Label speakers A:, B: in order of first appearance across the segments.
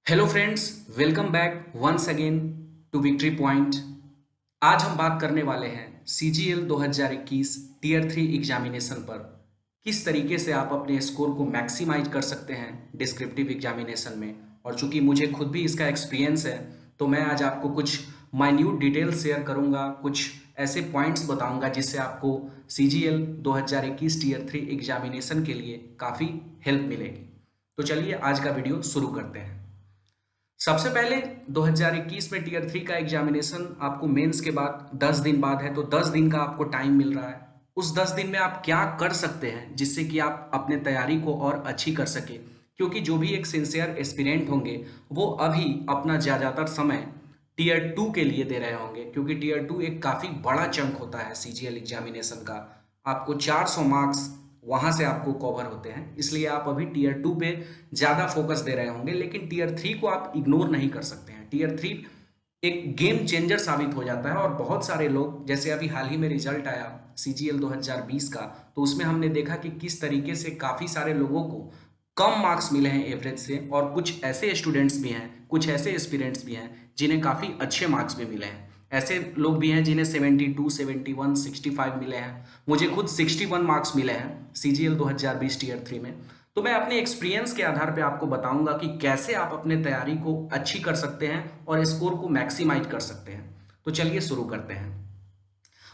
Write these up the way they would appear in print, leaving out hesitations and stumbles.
A: Hello friends, welcome back once again to victory point. आज हम बात करने वाले हैं CGL 2021 टीयर 3 एग्जामिनेशन पर। किस तरीके से आप अपने स्कोर को मैक्सिमाइज कर सकते हैं डिस्क्रिप्टिव एग्जामिनेशन में। और चूंकि मुझे खुद भी इसका एक्सपीरियंस है, तो मैं आज आपको कुछ माइन्यूट डिटेल्स शेयर करूंगा, कुछ ऐसे पॉइंट्स बताऊंगा जिससे आपको CGL 2021 टीयर 3 एग्जामिनेशन के लिए काफ़ी हेल्प मिलेगी। तो चलिए आज का वीडियो शुरू करते हैं। सबसे पहले 2021 में टीयर 3 का एग्जामिनेशन आपको मेंस के बाद 10 दिन बाद है, तो 10 दिन का आपको टाइम मिल रहा है। उस 10 दिन में आप क्या कर सकते हैं जिससे कि आप अपने तैयारी को और अच्छी कर सके, क्योंकि जो भी एक सिंसियर एस्पिरेंट होंगे वो अभी अपना ज़्यादातर समय टीयर 2 के लिए दे रहे होंगे, क्योंकि टीयर 2 एक काफ़ी बड़ा चंक होता है CGL एग्जामिनेशन का। आपको 400 मार्क्स वहां से आपको कवर होते हैं, इसलिए आप अभी टीयर 2 पे ज़्यादा फोकस दे रहे होंगे। लेकिन टीयर 3 को आप इग्नोर नहीं कर सकते हैं। टीयर 3 एक गेम चेंजर साबित हो जाता है और बहुत सारे लोग, जैसे अभी हाल ही में रिजल्ट आया CGL 2020 का, तो उसमें हमने देखा कि किस तरीके से काफ़ी सारे लोगों को कम मार्क्स मिले हैं एवरेज से, और कुछ ऐसे स्टूडेंट्स भी हैं, कुछ ऐसे एस्पिरेंट्स भी हैं जिन्हें काफ़ी अच्छे मार्क्स भी मिले हैं। ऐसे लोग भी हैं जिन्हें 72, 71, 65 मिले हैं। मुझे खुद 61 मार्क्स मिले हैं CGL 2020 टीयर 3 में। तो मैं अपने एक्सपीरियंस के आधार पे आपको बताऊंगा कि कैसे आप अपने तैयारी को अच्छी कर सकते हैं और स्कोर को मैक्सिमाइज कर सकते हैं। तो चलिए शुरू करते हैं।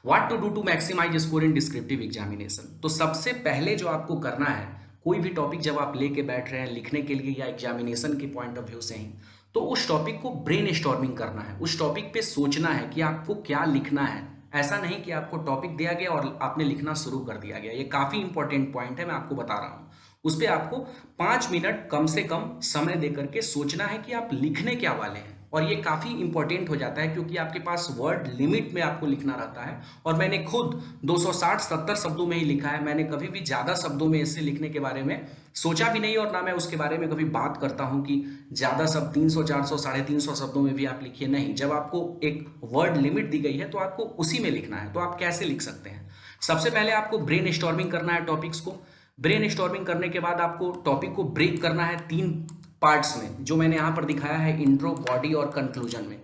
A: What to do to maximise score in descriptive examination. तो सबसे पहले जो आपको करना है, कोई भी टॉपिक जब आप लेके बैठ रहे हैं लिखने के लिए या एग्जामिनेशन के पॉइंट ऑफ व्यू से ही, तो उस टॉपिक को ब्रेन स्टॉर्मिंग करना है। उस टॉपिक पे सोचना है कि आपको क्या लिखना है। ऐसा नहीं कि आपको टॉपिक दिया गया और आपने लिखना शुरू कर दिया गया। ये काफ़ी इंपॉर्टेंट पॉइंट है, मैं आपको बता रहा हूँ। उस पर आपको 5 मिनट कम से कम समय दे करके सोचना है कि आप लिखने क्या वाले हैं। और ये काफ़ी इंपॉर्टेंट हो जाता है क्योंकि आपके पास वर्ड लिमिट में आपको लिखना रहता है। और मैंने खुद 260-70 शब्दों में ही लिखा है। मैंने कभी भी ज़्यादा शब्दों में इससे लिखने के बारे में सोचा भी नहीं, और ना मैं उसके बारे में कभी बात करता हूँ कि ज़्यादा शब्द 300, 400, 350 शब्दों में भी आप लिखिए। नहीं, जब आपको एक वर्ड लिमिट दी गई है तो आपको उसी में लिखना है। तो आप कैसे लिख सकते हैं? सबसे पहले आपको ब्रेन स्टॉर्मिंग करना है टॉपिक्स को। ब्रेन स्टॉर्मिंग करने के बाद आपको टॉपिक को ब्रेक करना है 3 पार्ट्स में, जो मैंने यहाँ पर दिखाया है, इंट्रो, बॉडी और कंक्लूजन में।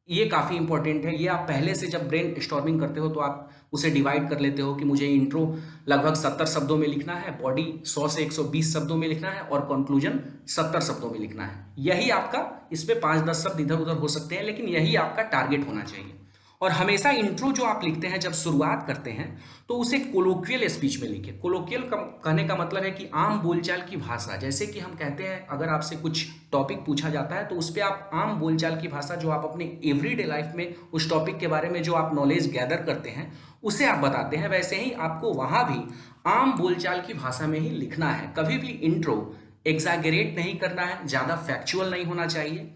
A: ये काफ़ी इंपॉर्टेंट है। ये आप पहले से जब ब्रेन स्टॉर्मिंग करते हो तो आप उसे डिवाइड कर लेते हो कि मुझे इंट्रो लगभग 70 शब्दों में लिखना है, बॉडी 100 से 120 शब्दों में लिखना है और कंक्लूजन 70 शब्दों में लिखना है। यही आपका, इस पे 5-10 शब्द इधर उधर हो सकते हैं, लेकिन यही आपका टारगेट होना चाहिए। और हमेशा इंट्रो जो आप लिखते हैं जब शुरुआत करते हैं, तो उसे कोलोकियल स्पीच में लिखिए। कोलोकियल कहने का मतलब है कि आम बोलचाल की भाषा। जैसे कि हम कहते हैं, अगर आपसे कुछ टॉपिक पूछा जाता है तो उस पर आप आम बोलचाल की भाषा, जो आप अपने एवरीडे लाइफ में उस टॉपिक के बारे में जो आप नॉलेज गैदर करते हैं उसे आप बताते हैं। वैसे ही आपको वहाँ भी आम बोलचाल की भाषा में ही लिखना है। कभी भी इंट्रो एग्जैगरेट नहीं करना है, ज़्यादा फैक्चुअल नहीं होना चाहिए,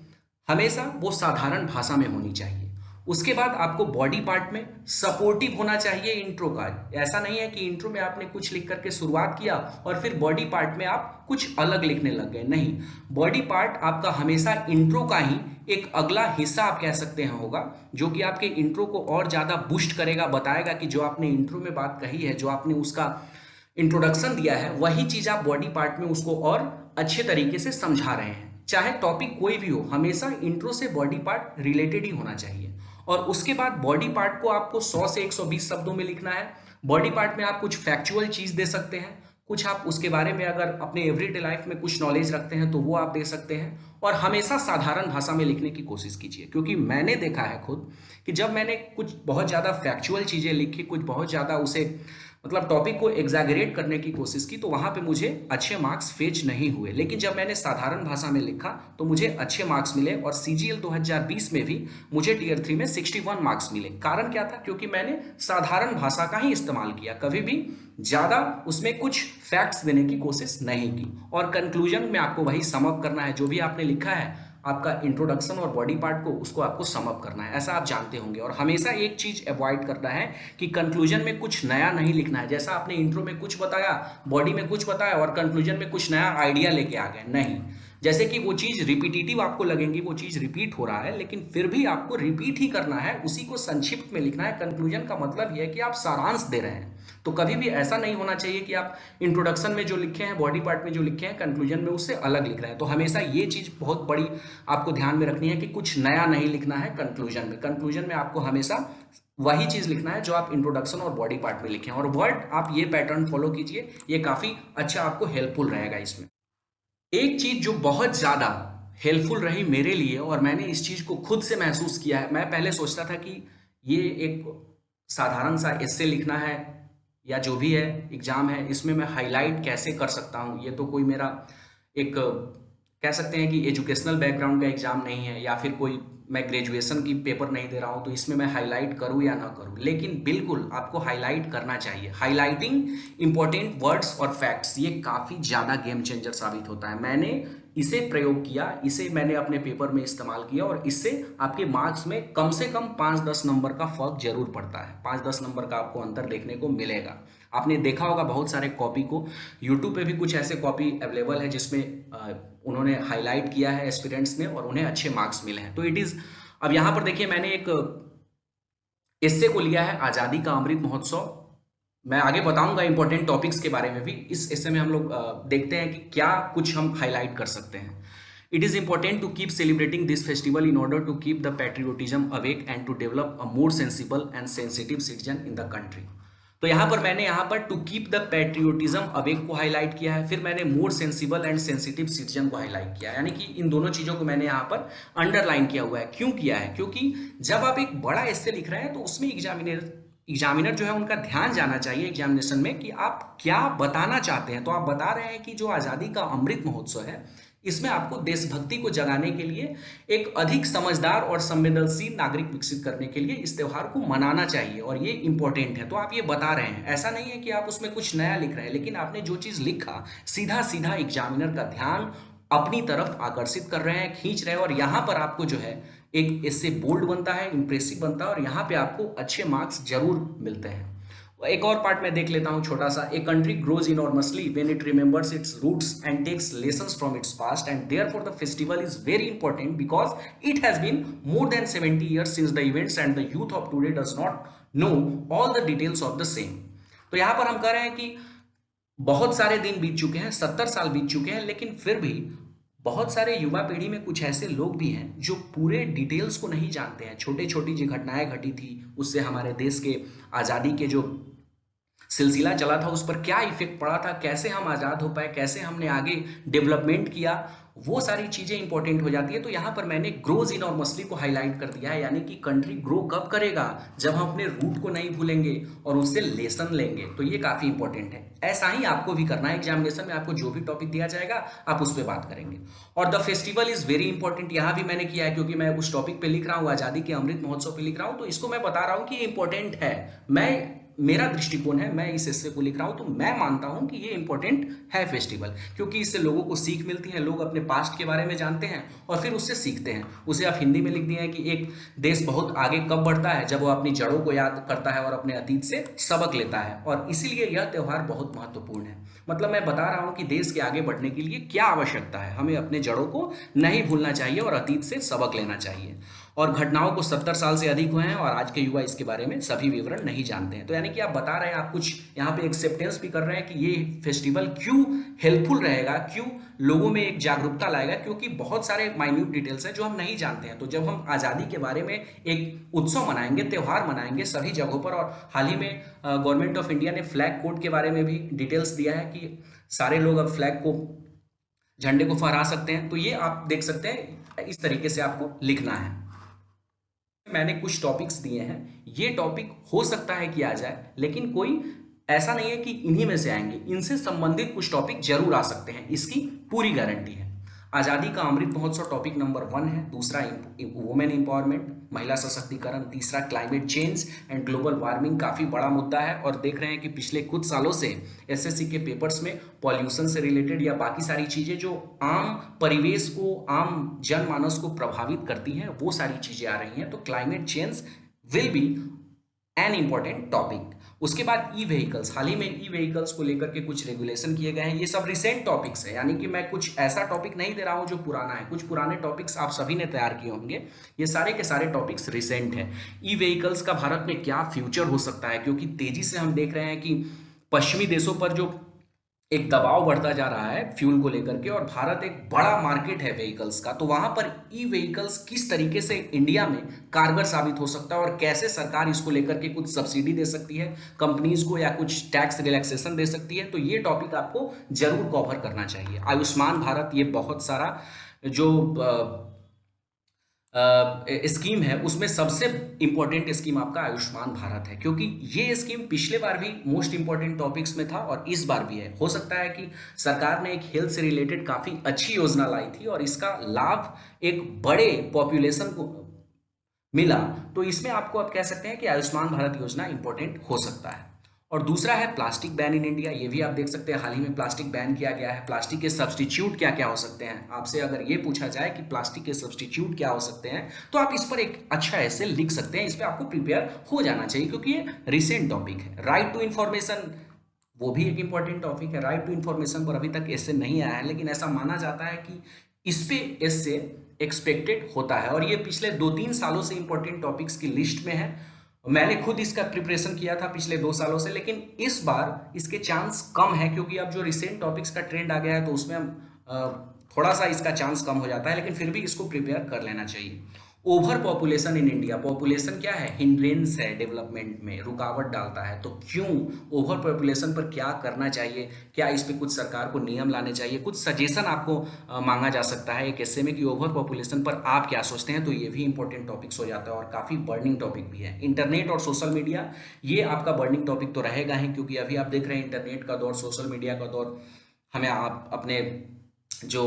A: हमेशा वो साधारण भाषा में होनी चाहिए। उसके बाद आपको बॉडी पार्ट में सपोर्टिव होना चाहिए इंट्रो का। ऐसा नहीं है कि इंट्रो में आपने कुछ लिख करके शुरुआत किया और फिर बॉडी पार्ट में आप कुछ अलग लिखने लग गए। नहीं, बॉडी पार्ट आपका हमेशा इंट्रो का ही एक अगला हिस्सा आप कह सकते हैं होगा, जो कि आपके इंट्रो को और ज़्यादा बूस्ट करेगा, बताएगा कि जो आपने इंट्रो में बात कही है, जो आपने उसका इंट्रोडक्शन दिया है, वही चीज़ आप बॉडी पार्ट में उसको और अच्छे तरीके से समझा रहे हैं। चाहे टॉपिक कोई भी हो, हमेशा इंट्रो से बॉडी पार्ट रिलेटेड ही होना चाहिए। और उसके बाद बॉडी पार्ट को आपको 100 से 120 शब्दों में लिखना है। बॉडी पार्ट में आप कुछ फैक्चुअल चीज़ दे सकते हैं, कुछ आप उसके बारे में अगर अपने एवरीडे लाइफ में कुछ नॉलेज रखते हैं तो वो आप दे सकते हैं। और हमेशा साधारण भाषा में लिखने की कोशिश कीजिए, क्योंकि मैंने देखा है खुद कि जब मैंने कुछ बहुत ज़्यादा फैक्चुअल चीज़ें लिखी, कुछ बहुत ज़्यादा उसे मतलब टॉपिक को एग्जैगरेट करने की कोशिश की, तो वहाँ पे मुझे अच्छे मार्क्स फेच नहीं हुए। लेकिन जब मैंने साधारण भाषा में लिखा तो मुझे अच्छे मार्क्स मिले। और CGL 2020 में भी मुझे टीयर 3 में 61 मार्क्स मिले। कारण क्या था? क्योंकि मैंने साधारण भाषा का ही इस्तेमाल किया, कभी भी ज़्यादा उसमें कुछ फैक्ट्स देने की कोशिश नहीं की। और कंक्लूजन में आपको वही सम अप करना है, जो भी आपने लिखा है, आपका इंट्रोडक्शन और बॉडी पार्ट को, उसको आपको सम अप करना है। ऐसा आप जानते होंगे। और हमेशा एक चीज अवॉइड करना है कि कंक्लूजन में कुछ नया नहीं लिखना है। जैसा आपने इंट्रो में कुछ बताया, बॉडी में कुछ बताया और कंक्लूजन में कुछ नया आइडिया लेके आ गए, नहीं। जैसे कि वो चीज़ रिपीटिटिव आपको लगेंगी, वो चीज़ रिपीट हो रहा है, लेकिन फिर भी आपको रिपीट ही करना है, उसी को संक्षिप्त में लिखना है। कंक्लूजन का मतलब ये है कि आप सारांश दे रहे हैं। तो कभी भी ऐसा नहीं होना चाहिए कि आप इंट्रोडक्शन में जो लिखे हैं, बॉडी पार्ट में जो लिखे हैं, कंक्लूजन में उससे अलग लिख रहे हैं। तो हमेशा ये चीज़ बहुत बड़ी आपको ध्यान में रखनी है कि कुछ नया नहीं लिखना है कंक्लूजन में। कंक्लूजन में आपको हमेशा वही चीज़ लिखना है जो आप इंट्रोडक्शन और बॉडी पार्ट में लिखे हैं। और वर्ड आप ये पैटर्न फॉलो कीजिए, ये काफ़ी अच्छा आपको हेल्पफुल रहेगा इसमें। एक चीज़ जो बहुत ज़्यादा हेल्पफुल रही मेरे लिए और मैंने इस चीज़ को खुद से महसूस किया है, मैं पहले सोचता था कि ये एक साधारण सा एस्से लिखना है या जो भी है एग्ज़ाम है, इसमें मैं हाईलाइट कैसे कर सकता हूँ। ये तो कोई मेरा एक कह सकते हैं कि एजुकेशनल बैकग्राउंड का एग्ज़ाम नहीं है, या फिर कोई मैं ग्रेजुएशन की पेपर नहीं दे रहा हूँ तो इसमें मैं हाईलाइट करूँ या ना करूँ। लेकिन बिल्कुल आपको हाईलाइट करना चाहिए। हाईलाइटिंग इंपॉर्टेंट वर्ड्स और फैक्ट्स, ये काफ़ी ज़्यादा गेम चेंजर साबित होता है। मैंने इसे प्रयोग किया, इसे मैंने अपने पेपर में इस्तेमाल किया और इससे आपके मार्क्स में कम से कम 5-10 नंबर का फर्क जरूर पड़ता है। 5-10 नंबर का आपको अंतर देखने को मिलेगा। आपने देखा होगा बहुत सारे कॉपी को, यूट्यूब पे भी कुछ ऐसे कॉपी अवेलेबल है जिसमें उन्होंने हाईलाइट किया है एस्पिरेंट्स ने और उन्हें अच्छे मार्क्स मिले हैं। तो इट इज़, अब यहाँ पर देखिए मैंने एक एस्से को लिया है, आज़ादी का अमृत महोत्सव। मैं आगे बताऊंगा इंपॉर्टेंट टॉपिक्स के बारे में भी। इस एस्से में हम लोग देखते हैं कि क्या कुछ हम हाईलाइट कर सकते हैं। It is important to keep celebrating this festival in order to keep the patriotism awake and to develop a more sensible and sensitive citizen in the country. तो यहाँ पर मैंने यहाँ पर to keep the patriotism awake को highlight किया है, फिर मैंने more sensible and sensitive citizen को हाईलाइट किया है। यानी कि इन दोनों चीज़ों को मैंने यहाँ पर अंडरलाइन किया हुआ है। क्यों किया है? क्योंकि जब आप एक बड़ा एस्से लिख रहे हैं तो उसमें एग्जामिनर जो है उनका ध्यान जाना चाहिए एग्जामिनेशन में कि आप क्या बताना चाहते हैं। तो आप बता रहे हैं कि जो आज़ादी का अमृत महोत्सव है, इसमें आपको देशभक्ति को जगाने के लिए एक अधिक समझदार और संवेदनशील नागरिक विकसित करने के लिए इस त्यौहार को मनाना चाहिए और ये इंपॉर्टेंट है। तो आप ये बता रहे हैं, ऐसा नहीं है कि आप उसमें कुछ नया लिख रहे हैं, लेकिन आपने जो चीज़ लिखा सीधा सीधा एग्जामिनर का ध्यान अपनी तरफ आकर्षित कर रहे हैं, खींच रहे हैं। और यहाँ पर आपको जो है एक इससे बोल्ड बनता है, इंप्रेसिव बनता है और यहाँ पे आपको अच्छे मार्क्स जरूर मिलते हैं। एक और पार्ट मैं देख लेता हूं छोटा सा। A country grows enormously when it remembers its roots and takes lessons from its past and therefore the festival is very important because it has been more than 70 years since the events and the youth of today does not know all the details of the same। तो यहां पर हम कह रहे हैं कि बहुत सारे दिन बीत चुके हैं, 70 साल बीत चुके हैं, लेकिन फिर भी बहुत सारे युवा पीढ़ी में कुछ ऐसे लोग भी हैं जो पूरे डिटेल्स को नहीं जानते हैं। छोटे छोटी जो घटनाएं घटी थी उससे हमारे देश के आज़ादी के जो सिलसिला चला था उस पर क्या इफेक्ट पड़ा था, कैसे हम आज़ाद हो पाए, कैसे हमने आगे डेवलपमेंट किया, वो सारी चीज़ें इंपॉर्टेंट हो जाती है। तो यहाँ पर मैंने ग्रोज इनॉर्मसली को हाईलाइट कर दिया है, यानी कि कंट्री ग्रो कब करेगा? जब हम अपने रूट को नहीं भूलेंगे और उससे लेसन लेंगे। तो ये काफ़ी इंपॉर्टेंट है। ऐसा ही आपको भी करना है। एग्जामिनेशन में आपको जो भी टॉपिक दिया जाएगा आप उस पर बात करेंगे। और the festival is very important, यहाँ भी मैंने किया है क्योंकि मैं उस टॉपिक पे लिख रहा हूँ, आज़ादी के अमृत महोत्सव पे लिख रहा हूँ, तो इसको मैं बता रहा हूँ कि ये इंपॉर्टेंट है। मेरा दृष्टिकोण है, मैं इस हिस्से को लिख रहा हूं तो मैं मानता हूं कि ये इंपॉर्टेंट है फेस्टिवल, क्योंकि इससे लोगों को सीख मिलती है, लोग अपने पास्ट के बारे में जानते हैं और फिर उससे सीखते हैं। उसे आप हिंदी में लिख दिए हैं कि एक देश बहुत आगे कब बढ़ता है? जब वो अपनी जड़ों को याद करता है और अपने अतीत से सबक लेता है। और इसीलिए यह त्यौहार बहुत महत्वपूर्ण है। मतलब मैं बता रहा हूं कि देश के आगे बढ़ने के लिए क्या आवश्यकता है, हमें अपने जड़ों को नहीं भूलना चाहिए और अतीत से सबक लेना चाहिए। और घटनाओं को 70 साल से अधिक हुए हैं और आज के युवा इसके बारे में सभी विवरण नहीं जानते हैं। तो यानी कि आप बता रहे हैं, आप कुछ यहाँ पे एक्सेप्टेंस भी कर रहे हैं कि ये फेस्टिवल क्यों हेल्पफुल रहेगा, क्यों लोगों में एक जागरूकता लाएगा, क्योंकि बहुत सारे माइन्यूट डिटेल्स हैं जो हम नहीं जानते हैं। तो जब हम आज़ादी के बारे में एक उत्सव मनाएंगे, त्यौहार मनाएंगे सभी जगहों पर, और हाल ही में गवर्नमेंट ऑफ इंडिया ने फ्लैग कोड के बारे में भी डिटेल्स दिया है कि सारे लोग अब फ्लैग को, झंडे को फहरा सकते हैं। तो ये आप देख सकते हैं, इस तरीके से आपको लिखना है। मैंने कुछ टॉपिक्स दिए हैं, ये टॉपिक हो सकता है कि आ जाए, लेकिन कोई ऐसा नहीं है कि इन्हीं में से आएंगे। इनसे संबंधित कुछ टॉपिक जरूर आ सकते हैं, इसकी पूरी गारंटी है। आज़ादी का अमृत महोत्सव टॉपिक नंबर 1 है। दूसरा वुमेन एम्पावरमेंट, महिला सशक्तिकरण। तीसरा climate change and global warming, काफ़ी बड़ा मुद्दा है और देख रहे हैं कि पिछले कुछ सालों से एसएससी के पेपर्स में पॉल्यूशन से रिलेटेड या बाकी सारी चीज़ें जो आम परिवेश को, आम जनमानस को प्रभावित करती हैं, वो सारी चीज़ें आ रही हैं। तो climate change will be an important topic. उसके बाद ई व्हीकल्स, हाल ही में ई व्हीकल्स को लेकर के कुछ रेगुलेशन किए गए हैं। ये सब रिसेंट टॉपिक्स है, यानी कि मैं कुछ ऐसा टॉपिक नहीं दे रहा हूँ जो पुराना है, कुछ पुराने टॉपिक्स आप सभी ने तैयार किए होंगे। ये सारे के सारे टॉपिक्स रिसेंट है। ई व्हीकल्स का भारत में क्या फ्यूचर हो सकता है, क्योंकि तेजी से हम देख रहे हैं कि पश्चिमी देशों पर जो एक दबाव बढ़ता जा रहा है फ्यूल को लेकर के, और भारत एक बड़ा मार्केट है व्हीकल्स का, तो वहां पर ई व्हीकल्स किस तरीके से इंडिया में कारगर साबित हो सकता है और कैसे सरकार इसको लेकर के कुछ सब्सिडी दे सकती है कंपनीज को या कुछ टैक्स रिलैक्सेशन दे सकती है, तो ये टॉपिक आपको जरूर कवर करना चाहिए। आयुष्मान भारत, ये बहुत सारा जो स्कीम है उसमें सबसे इंपॉर्टेंट स्कीम आपका आयुष्मान भारत है, क्योंकि ये स्कीम पिछले बार भी मोस्ट इंपॉर्टेंट टॉपिक्स में था और इस बार भी है। हो सकता है कि सरकार ने एक हेल्थ से रिलेटेड काफी अच्छी योजना लाई थी और इसका लाभ एक बड़े पॉपुलेशन को मिला, तो इसमें आपको अब कह सकते हैं कि आयुष्मान भारत योजना इंपॉर्टेंट हो सकता है। और दूसरा है प्लास्टिक बैन इन इंडिया, ये भी आप देख सकते हैं हाल ही में प्लास्टिक बैन किया गया है। प्लास्टिक के सब्स्टिट्यूट क्या क्या हो सकते हैं, आपसे अगर ये पूछा जाए कि प्लास्टिक के सब्स्टिट्यूट क्या हो सकते हैं, तो आप इस पर एक अच्छा ऐसे लिख सकते हैं, इस पर आपको प्रिपेयर हो जाना चाहिए क्योंकि ये रिसेंट टॉपिक है। राइट टू इन्फॉर्मेशन, वो भी एक इंपॉर्टेंट टॉपिक है। राइट टू इन्फॉर्मेशन पर अभी तक ऐसे नहीं आया है, लेकिन ऐसा माना जाता है कि इस पे इससे एक्सपेक्टेड होता है, और ये पिछले 2-3 सालों से इंपॉर्टेंट टॉपिक्स की लिस्ट में है। मैंने खुद इसका प्रिपरेशन किया था पिछले 2 सालों से, लेकिन इस बार इसके चांस कम है क्योंकि अब जो रिसेंट टॉपिक्स का ट्रेंड आ गया है तो उसमें थोड़ा सा इसका चांस कम हो जाता है, लेकिन फिर भी इसको प्रिपेयर कर लेना चाहिए। Over population in India, population क्या है, हिंड्रेंस है डेवलपमेंट में, रुकावट डालता है, तो क्यों ओवर पॉपुलेशन पर क्या करना चाहिए, क्या इस पे कुछ सरकार को नियम लाने चाहिए, कुछ सजेशन आपको मांगा जा सकता है एक ऐसे में कि ओवर पॉपुलेशन पर आप क्या सोचते हैं, तो ये भी इंपॉर्टेंट टॉपिक्स हो जाता है और काफ़ी बर्निंग टॉपिक भी है। इंटरनेट और सोशल मीडिया, ये आपका बर्निंग टॉपिक तो रहेगा ही, क्योंकि अभी आप देख रहे हैं इंटरनेट का दौर, सोशल मीडिया का दौर, हमें आप अपने जो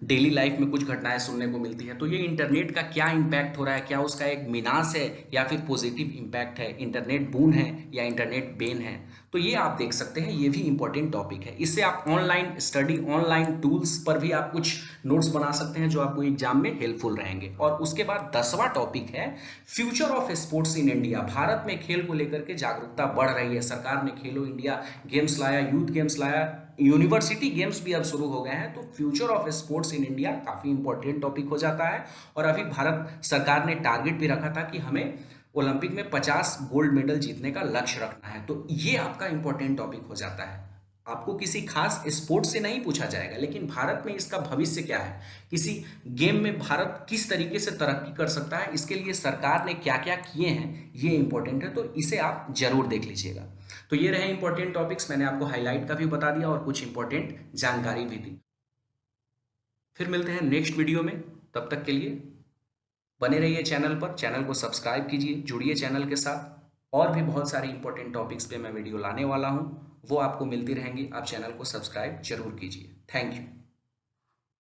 A: डेली लाइफ में कुछ घटनाएं सुनने को मिलती है, तो ये इंटरनेट का क्या इम्पैक्ट हो रहा है, क्या उसका एक विनाश है या फिर पॉजिटिव इम्पैक्ट है, इंटरनेट बून है या इंटरनेट बेन है, तो ये आप देख सकते हैं, ये भी इंपॉर्टेंट टॉपिक है। इससे आप ऑनलाइन स्टडी, ऑनलाइन टूल्स पर भी आप कुछ नोट्स बना सकते हैं जो आपको एग्जाम में हेल्पफुल रहेंगे। और उसके बाद 10वां टॉपिक है future of sports in India. Bharat में खेल को लेकर के जागरूकता बढ़ रही है, सरकार ने खेलो इंडिया गेम्स लाया, यूथ गेम्स लाया, यूनिवर्सिटी गेम्स भी अब शुरू हो गए हैं, तो future of sports in India काफी इंपॉर्टेंट टॉपिक हो जाता है। और अभी भारत सरकार ने टारगेट भी रखा था कि हमें ओलंपिक में 50 गोल्ड मेडल जीतने का लक्ष्य रखना है, तो ये आपका इंपॉर्टेंट टॉपिक हो जाता है। आपको किसी खास स्पोर्ट से नहीं पूछा जाएगा, लेकिन भारत में इसका भविष्य क्या है, किसी गेम में भारत किस तरीके से तरक्की कर सकता है, इसके लिए सरकार ने क्या क्या किए हैं, ये इंपॉर्टेंट है, तो इसे आप जरूर देख लीजिएगा। तो ये रहे इंपॉर्टेंट टॉपिक्स, मैंने आपको हाईलाइट का भी बता दिया और कुछ इंपॉर्टेंट जानकारी भी दी। फिर मिलते हैं नेक्स्ट वीडियो में, तब तक के लिए बने रहिए चैनल पर, चैनल को सब्सक्राइब कीजिए, जुड़िए चैनल के साथ, और भी बहुत सारे इंपॉर्टेंट टॉपिक्स पे मैं वीडियो लाने वाला हूँ, वो आपको मिलती रहेंगी। आप चैनल को सब्सक्राइब जरूर कीजिए। Thank you.